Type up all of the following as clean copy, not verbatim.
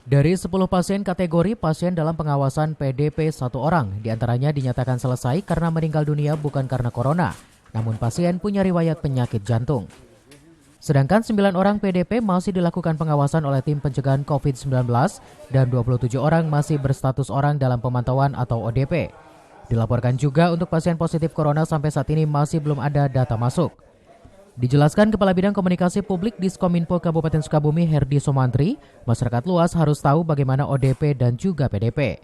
Dari 10 pasien kategori pasien dalam pengawasan PDP 1 orang, diantaranya dinyatakan selesai karena meninggal dunia bukan karena corona, namun pasien punya riwayat penyakit jantung. Sedangkan 9 orang PDP masih dilakukan pengawasan oleh tim pencegahan COVID-19 dan 27 orang masih berstatus orang dalam pemantauan atau ODP. Dilaporkan juga untuk pasien positif corona sampai saat ini masih belum ada data masuk. Dijelaskan Kepala Bidang Komunikasi Publik Diskominfo Kabupaten Sukabumi Herdi Somantri, masyarakat luas harus tahu bagaimana ODP dan juga PDP.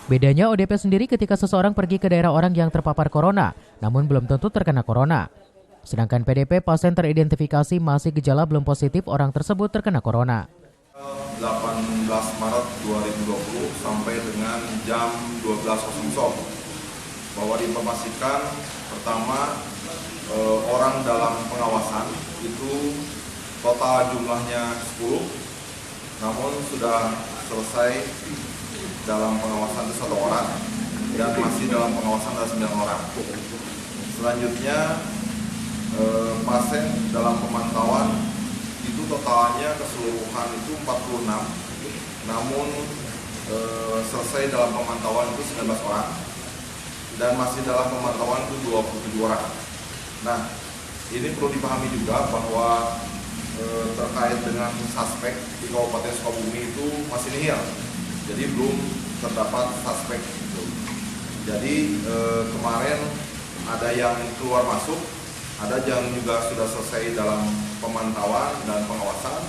Bedanya ODP sendiri ketika seseorang pergi ke daerah orang yang terpapar corona, namun belum tentu terkena corona. Sedangkan PDP pasien teridentifikasi masih gejala belum positif orang tersebut terkena corona. 18 Maret 2020 sampai dengan jam 12.00 bahwa diinformasikan pertama orang dalam pengawasan itu total jumlahnya 10, namun sudah selesai dalam pengawasan itu 1 orang dan masih dalam pengawasan ada 9 orang. Selanjutnya pasien dalam pemantauan itu totalnya keseluruhan itu 46, namun selesai dalam pemantauan itu 19 orang dan masih dalam pemantauan itu 27 orang. Nah, ini perlu dipahami juga bahwa terkait dengan suspek di Kabupaten Sukabumi itu masih nihil, jadi belum terdapat suspek itu. Jadi kemarin ada yang keluar masuk, ada yang juga sudah selesai dalam pemantauan dan pengawasan.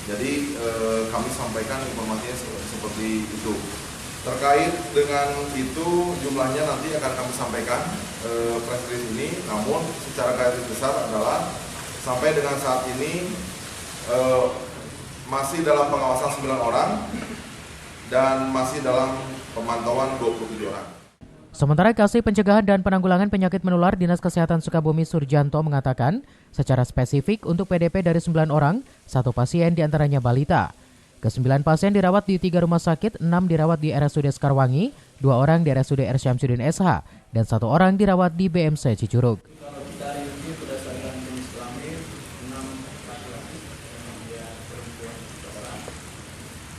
Jadi kami sampaikan informasinya seperti itu. Terkait dengan itu jumlahnya nanti akan kami sampaikan press release ini, namun secara garis besar adalah sampai dengan saat ini masih dalam pengawasan 9 orang dan masih dalam pemantauan 27 orang. Sementara Kasih Pencegahan dan Penanggulangan Penyakit Menular Dinas Kesehatan Sukabumi Surjanto mengatakan, secara spesifik untuk PDP dari 9 orang, 1 pasien diantaranya balita. Ke-9 pasien dirawat di 3 rumah sakit, 6 dirawat di RSUD Sekarwangi, 2 orang di RSUD R. Syamsuddin SH, dan 1 orang dirawat di BMC Cicurug. Kalau kita review berdasarkan jenis kelamin, 6 laki-laki, kemudian perempuan 1 orang.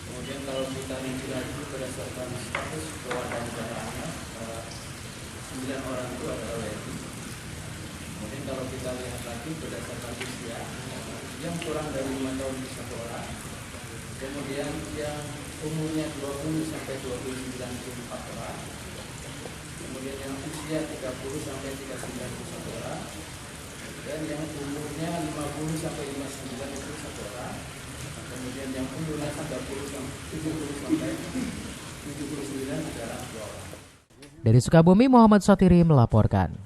Kemudian kalau kita review lagi berdasarkan status kewarganegaraan, 9 orang itu adalah WNI. Kemudian kalau kita lihat lagi berdasarkan usia, yang kurang dari 5 tahun itu 1 orang. Kemudian yang umurnya 20 sampai 29 itu 4 orang. Kemudian yang usia 30 sampai 39 itu 1 orang. Dan yang umurnya 50 sampai 59 itu 1 orang. Kemudian yang umurnya 70 sampai 79 adalah 2 orang. Dari Sukabumi, Muhammad Satiri melaporkan.